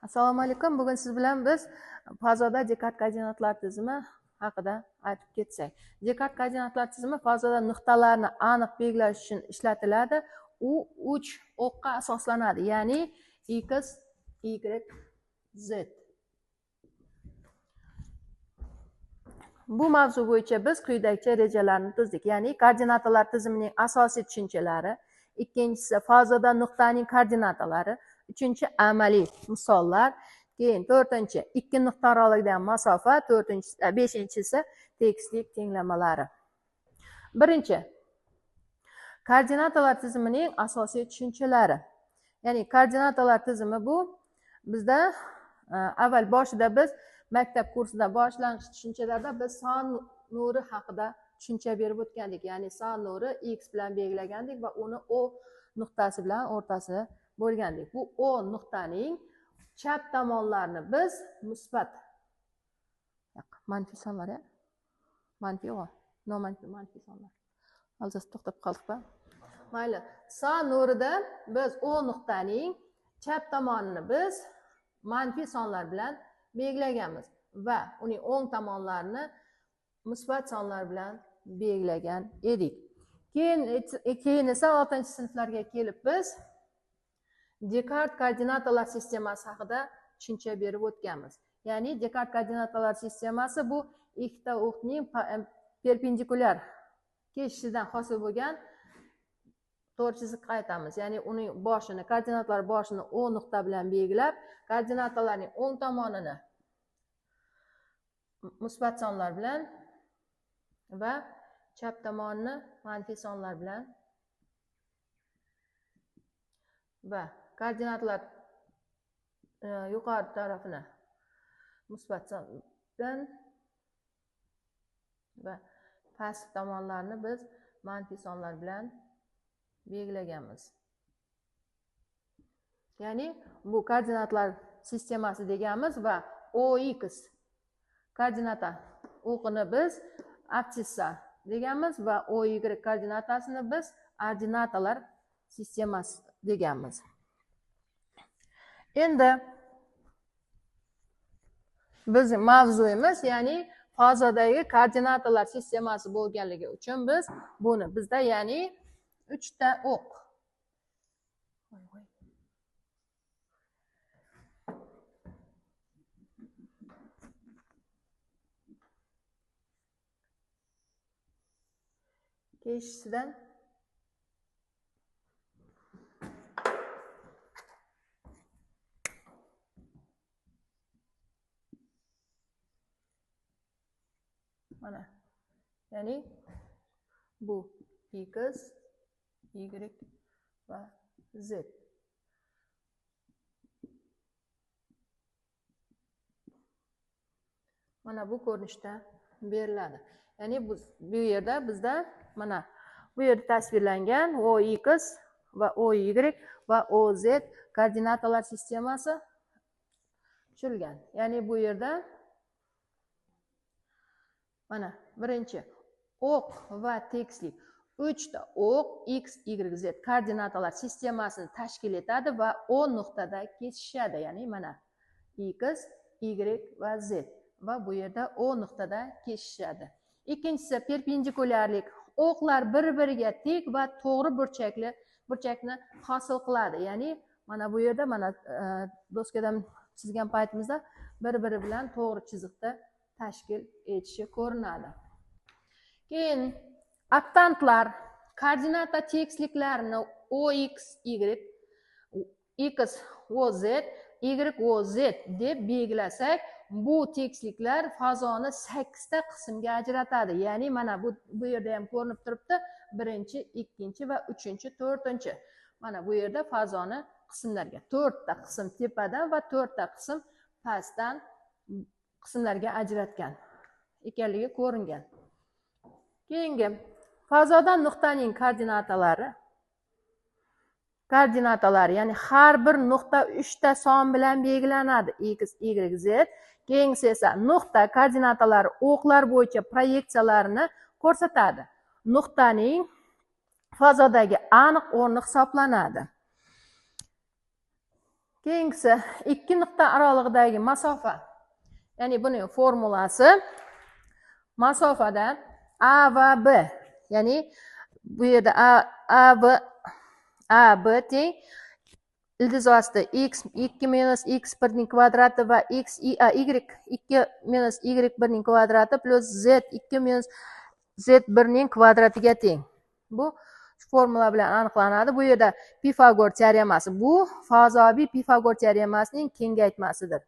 Assalomu alaykum. Bugun siz bilan biz fazoda Dekart koordinatlar tizimi haqida aytib ketsak. Dekart koordinatlar tizimi fazoda nuqtalarni aniq belgilash uchun ishlatiladi. U 3 o'qqa asoslanadi, ya'ni x, y, z. Bu mavzu bo'yicha biz quyidagicha rejalarni tuzdik. Ya'ni koordinatalar tizimining asosiy tushunchalari, ikkinchisi fazoda nuqtaning koordinatalari, uchinchi amaliy misollar, keyin to'rtinchi ikki nuqta oralig'idagi masofa, beshinchisi tekislik tenglamalari. Birinchi, koordinatalar tizimining asosiy tushunchalari. Ya'ni koordinatalar tizimi bu bizda avval boshida biz maktab kursida boshlang'ich tushunchalarda biz son nuri haqida tushuncha berib o'tgandik. Ya'ni son nuri x bilan belgilagandik va uni o nuqtasi bilan o'rtasi bo'lgandik. Bu o nuqtaning chap tomonlarini biz musbat manfiy sonlar, manfiy manfiy sonlar. Hozir to'xtab qoldik-ku. Mayli. Son nurida biz o nuqtaning chap tomonini biz manfiy sonlar bilan belgilaganmiz va uning o'ng tomonlarini musbat sonlar bilan belgilagan edik. Keyin esa 6-sinflarga kelib biz Dekart koordinatalar sistemasi haqida tushuncha berib o'tganmiz. Ya'ni Dekart koordinatalar sistemasi bu ikkita o'qning perpendikulyar kesishidan hosil bo'lgan to'g'ri chiziqqa aytamiz. Ya'ni uning boshini, koordinatalar boshini o nuqta bilan belgilab, koordinatalarning o'ng tomonini musbat sonlar bilan va chap tomonini manfiy sonlar bilan va koordinatlar yuqori tarafini musbat son bilan va past tomonlarini biz manfiy sonlar bilan belgilaganmiz. Ya'ni bu koordinatlar sistemasi deganmiz va OX koordinata o'qini biz absissa deganmiz va OY koordinatasini biz ordinatalar sistemasi deganmiz. Endi biz mavzuyimiz, ya'ni fazodagi koordinatalar sistemasi bo'lganligi uchun biz buni bizda ya'ni 3 ta o'q. Kesishdan mana, ya'ni bu x, y va z. Mana bu ko'rinishda beriladi. Ya'ni bu yerda bizda mana bu yerda tasvirlangan OX va OY va OZ koordinatalar sistemasi tushilgan. Ya'ni bu yerda mana birinchi o'q va tekislik 3 ta o'q x, y, z koordinatalar sistemasini tashkil etadi va o nuqtada kesishadi. Ya'ni mana x, y va z va bu yerda o nuqtada kesishadi. Ikkinchisi perpendikulyarlik. O'qlar bir-biriga tek va to'g'ri burchakni hosil qiladi. Ya'ni mana bu yerda mana doskadan chizgan paytimizda bir-biri bilan to'g'ri chiziqda tashkil etishi ko'rinadi. Keyin oktantlar koordinata tekisliklarini OX, Y, X, OZ, Y, OZ deb belgilasak, bu tekisliklar fazoni 8 ta qismga ajratadi. Ya'ni mana bu yerda ham ko'rinib turibdi. Birinchi, ikkinchi va uchinchi, to'rtinchi. Mana bu yerda fazoni qismlarga 4 ta qism tepadan va 4 ta qism pastdan qismlarga ajratgan ekanligi ko'ringan. Keyingi fazoda nuqtaning koordinatalari, ya'ni har bir nuqta 3 ta son bilan belgilanadi. X, Y, Z. Keyingisi esa nuqta koordinatalari o'qlar bo'yicha proyeksiyalarini ko'rsatadi. Nuqtaning fazodagi aniq o'rni hisoblanadi. Keyingisi ikki nuqta oralig'idagi masofa. Ya'ni buning formulasi masofada A va B. Ya'ni bu yerda A B teng ildiz osti x 2 minus x1 ning kvadrati va y 2 minus y1 ning kvadrati plus z 2 minus z1 ning kvadratiga teng. Bu formula bilan aniqlanadi. Bu yerda Pifagor teoremasi. Bu fazoviy Pifagor teoremasining kengaytmasidir.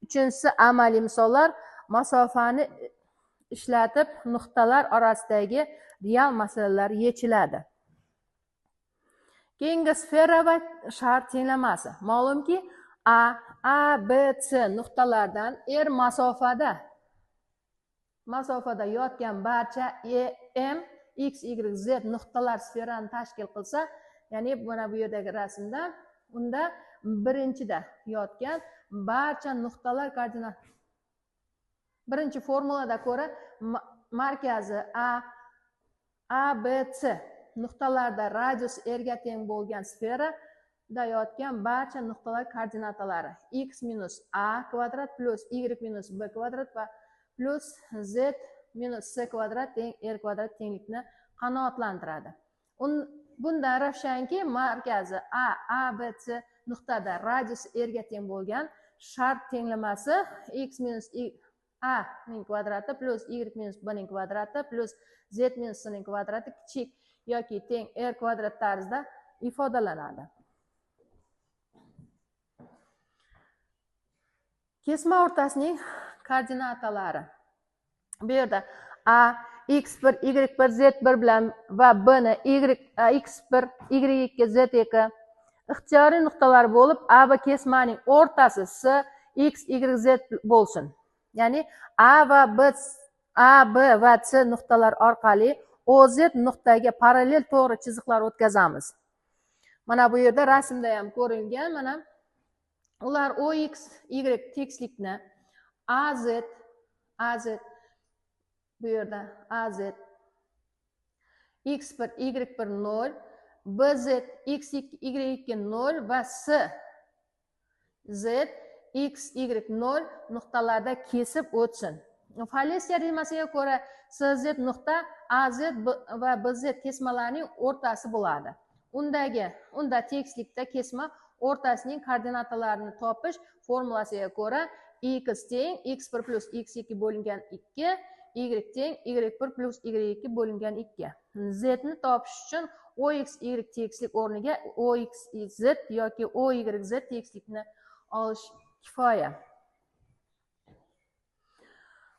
Uchinchisi amaliy misollar. Masofani ishlatib nuqtalar orasidagi real masalalar yechiladi. Keyingi sfera va shar tenglamasi. Ma'lumki, A, B, C nuqtalardan masofada yotgan barcha M, X, Y, Z nuqtalar sferani tashkil qilsa, ya'ni mana bu yerdagi rasmda, unda birinchida yotgan barcha nuqtalar koordinat. Birinchi formulada ko'ra markazi A, B, C nuqtalarda radius R ga teng bo'lgan sferada yotgan barcha nuqtalar koordinatalari x minus A kvadrat plus y minus B kvadrat va plus z minus c kvadrat teng R kvadrat tenglikni qanoatlantiradi. Bundan ravshanki, markazi A, B, C nuqtada radius R ga teng bo'lgan shart tenglamasi x minus A ning kvadrati plus y minus B ning kvadrati plus z minus c ning kvadrati kichik yoki teng R kvadrat tarzda ifodalanadi. Kesma o'rtasining koordinatalari. Bu yerda A x1, y1, z1 bilan va B ni x1, y2, z2 ixtiyoriy nuqtalar bo'lib, A va kesmaning o'rtasi S, x, y, z bo'lsin. Ya'ni A B va C nuqtalar orqali OZ nuqtaga parallel to'g'ri chiziqlar o'tkazamiz. Mana bu yerda rasmda ham ko'ringan, mana ular OX, Y tekislikni AZ bu yerda AZ x1, y1 0, BZ x2, y2 0 va C Z x, y 0 nuqtalarda kesib o'tsin. Fales teoremasiga ko'ra CZ nuqta AZ va BZ kesmalarining o'rtasi bo'ladi. Unda tekislikda kesma o'rtasining koordinatalarini topish formulasiga ko'ra x teng x1 plus x2 bo'lingan 2, y teng y1 plus y2 bo'lingan 2. Z ni topish uchun OX, Y tekislik o'rniga OX, Z yoki OY, Z tekislikni olish kifoya.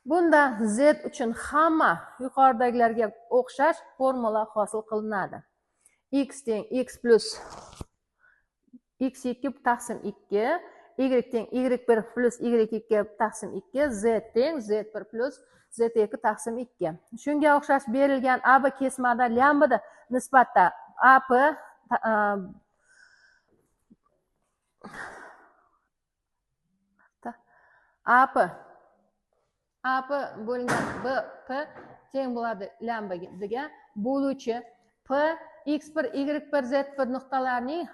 Bunda Z uchun hamma yuqoridagilarga o'xshash formula hosil qilinadi. X teng x plus x2 taqsim 2, y teng y1 plus y2 taqsim 2, z teng z1 plus z2 taqsim 2. Shunga o'xshash berilgan AB kesmada lambda nisbatda AP bo'lingan BP teng bo'ladi lambdaga bo'luvchi P x1, y1, z1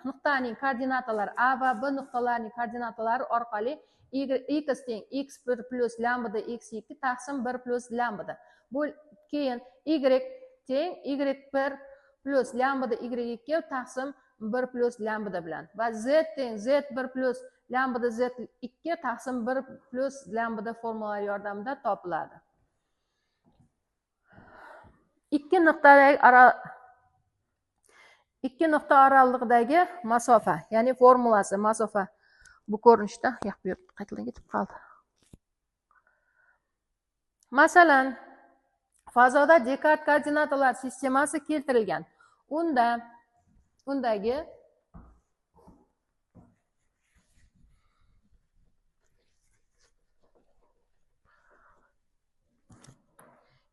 nuqtaning koordinatalari A va B nuqtalarining koordinatalari orqali x teng x1 plus lambda x2 taqsim 1 plus lambda. Bu keyin y teng y1 plus lambda y2 taqsim 1 plus lambda bilan va z teng z1 plus lambda z2 taqsim 1 plus lambda formulalari yordamida topiladi. Ikki nuqta oralig'idagi masofa, ya'ni formulasi masofa bu ko'rinishda, bu yerda qaytadan ketib qoldi. Masalan, fazoda Dekart koordinatalar sistemasi keltirilgan. Undagi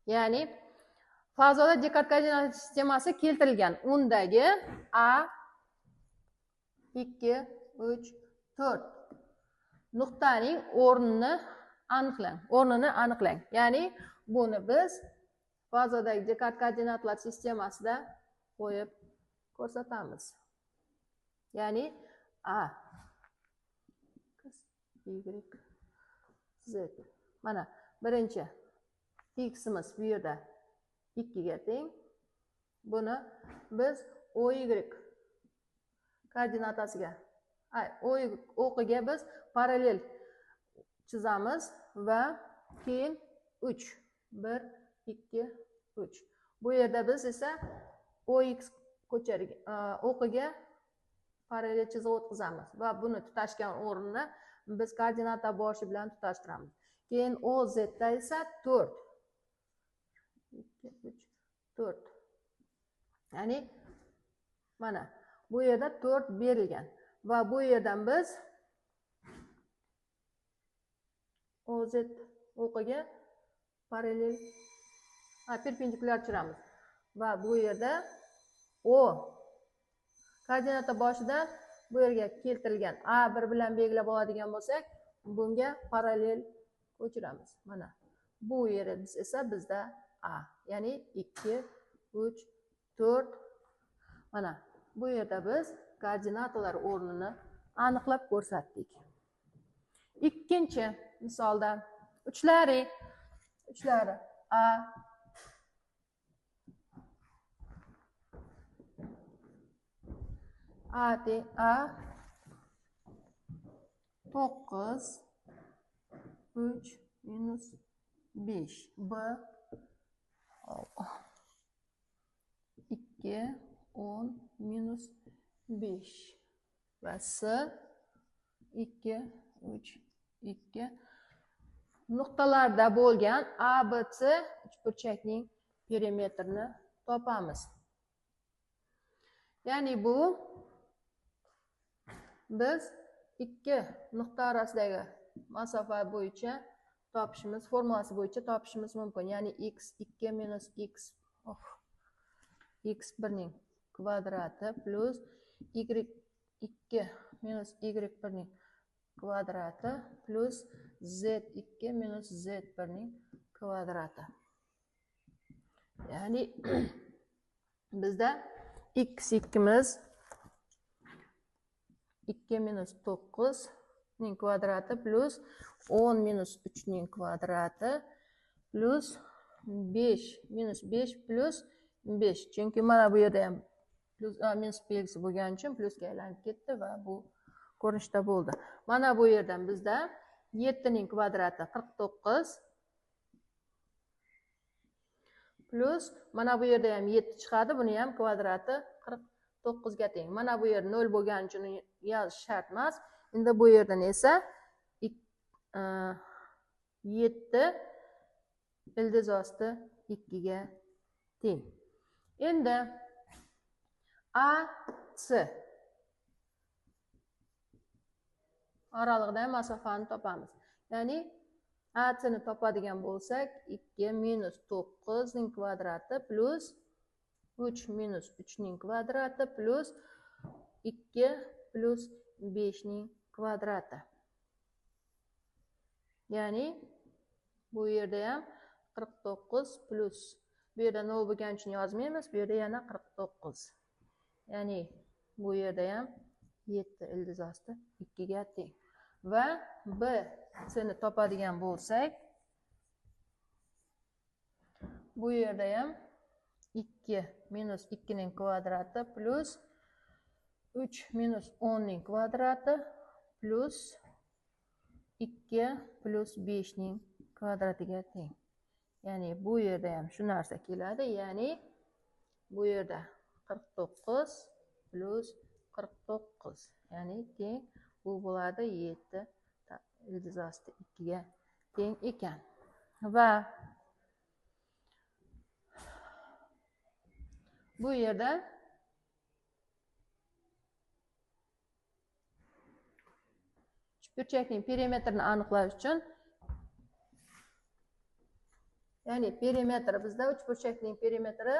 ya'ni fazoda Dekart koordinat sistemasi keltirilgan. Undagi A 2, 3, 4 nuqtaning o'rnini aniqlang. Ya'ni buni biz fazodagi Dekart koordinatlar sistemasida qo'yib ko'rsatamiz. Ya'ni A y z. Mana birinchi x'imiz bu yerda 2 ga teng. Buni biz oy koordinatasiga, o'qiga biz parallel chizamiz va keyin 3 1 2 3. Bu yerda biz esa ox o'qiga parallel chiziq o'tkazamiz va buni tutashgan o'rinni biz koordinata boshi bilan tutashtiramiz. Keyin OZda esa 4 2 3 4. Ya'ni mana bu yerda 4 berilgan va bu yerdan biz OZ o'qiga parallel perpendikulyar tushiramiz va bu yerda O koordinata boshidan bu yerga keltirilgan A1 bilan belgilab oladigan bo'lsak, bunga parallel ko'chiramiz. Mana bu yerimiz esa bizda A, ya'ni 2 3 4. Mana bu yerda biz koordinatalar o'rnini aniqlab ko'rsatdik. Ikkinchi misolda uchlari A teng A 9 3 minus 5 B 2 10 minus 5 va S 2 3 2 nuqtalarda bo'lgan ABC uchburchakning perimetrini topamiz. Ya'ni bu biz ikki nuqta orasidagi masofa bo'yicha topishimiz, formulasi bo'yicha topishimiz mumkin. Ya'ni x2 minus x1 ning kvadrati plus y2 minus y1 ning kvadrati plus z2 minus z1 ning kvadrati. Ya'ni bizda x2miz 2 minus 9 ning kvadrati plus 10 minus 3 ning kvadrati plus 5 minus 5 plus 5. Chunki mana bu yerda ham plus minus belgisi bo'lgani uchun plusga aylanib ketdi va bu ko'rinishda bo'ldi. Mana bu yerdan bizda 7 ning kvadrati 49 plus mana bu yerda ham 7 chiqadi, buni ham kvadrati 49 ga teng. Mana bu yer 0 bo'lgani uchun yozish shart emas. Endi bu yerdan esa 7 ildiz osti 2 ga teng. Endi AC oralig'idagi masofani topamiz. Ya'ni AC ni topadigan bo'lsak, 2 minus 9 ning kvadrati plus 3 minus 3 ning kvadrati plus 2 plus 5 ning kvadrati. Ya'ni bu yerda ham 49 plus bu yerda 0 bo'lgani uchun yozmaymiz, bu yerda yana 49. Ya'ni bu yerda ham 7 ildiz osti 2 ga teng. Va B C ni topadigan bo'lsak, bu yerda ham 2 minus 2 ning kvadrati plus 3 minus 10 ning kvadrati plus 2 plus 5 ning kvadratiga teng. Ya'ni bu yerda ham shu narsa keladi. Ya'ni bu yerda 49 plus 49. Ya'ni teng bu bo'ladi 7 ildiz osti 2 ga teng ekan. Va bu yerda uchburchakning perimetrini aniqlash uchun, ya'ni perimetri bizda uchburchakning perimetri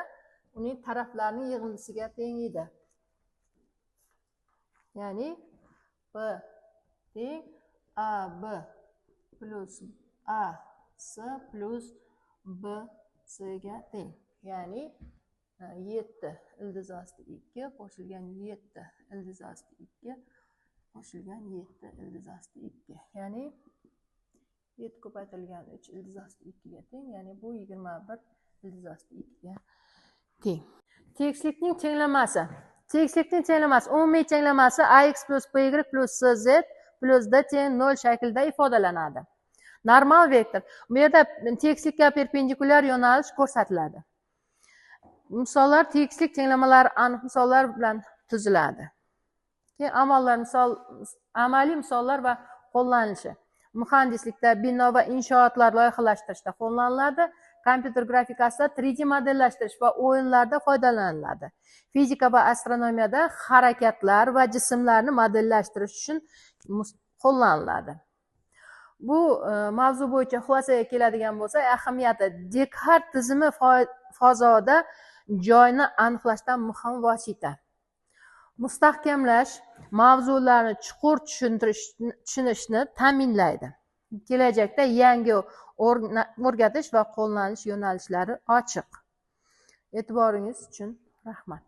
uning taraflarining yig'indisiga teng edi. Ya'ni B teng AB plus AC plus BC ga teng. Ya'ni 7 ildiz osti 2 qo'shilgan 7 ildiz osti 2 qo'shilgan 7 ildiz osti 2. Ya'ni 7 ko'paytirilgan 3 ildiz osti 2 ga teng. Ya'ni bu 21 ildiz osti 2 ga teng. Tekislikning tenglamasi. Tekislikning tenglamasi umumiy tenglamasi ax plus py plus cz plus d teng 0 shaklida ifodalanadi. Normal vektor. Bu yerda tekislikka perpendikulyar yo'nalish ko'rsatiladi. Misollar tekislik tenglamalari aniq misollar bilan tuziladi. Keyin amaliy misollar va qo'llanilishi. Muhandislikda, bino va inshootlar loyihalashtirishda qo'llaniladi. Kompyuter grafikasida 3D modellashtirish va o'yinlarda foydalaniladi. Fizika va astronomiyada harakatlar va jismlarni modellashtirish uchun qo'llaniladi. Bu mavzu bo'yicha xulosaga keladigan bo'lsa, ahamiyati Dekart tizimi fazoda joyni aniqlashdan muhim vosita. Mustahkamlash mavzularni chuqur tushunishni ta'minlaydi. Kelajakda yangi o'rgatish va qo'llanish yo'nalishlari ochiq. E'tiboringiz uchun rahmat.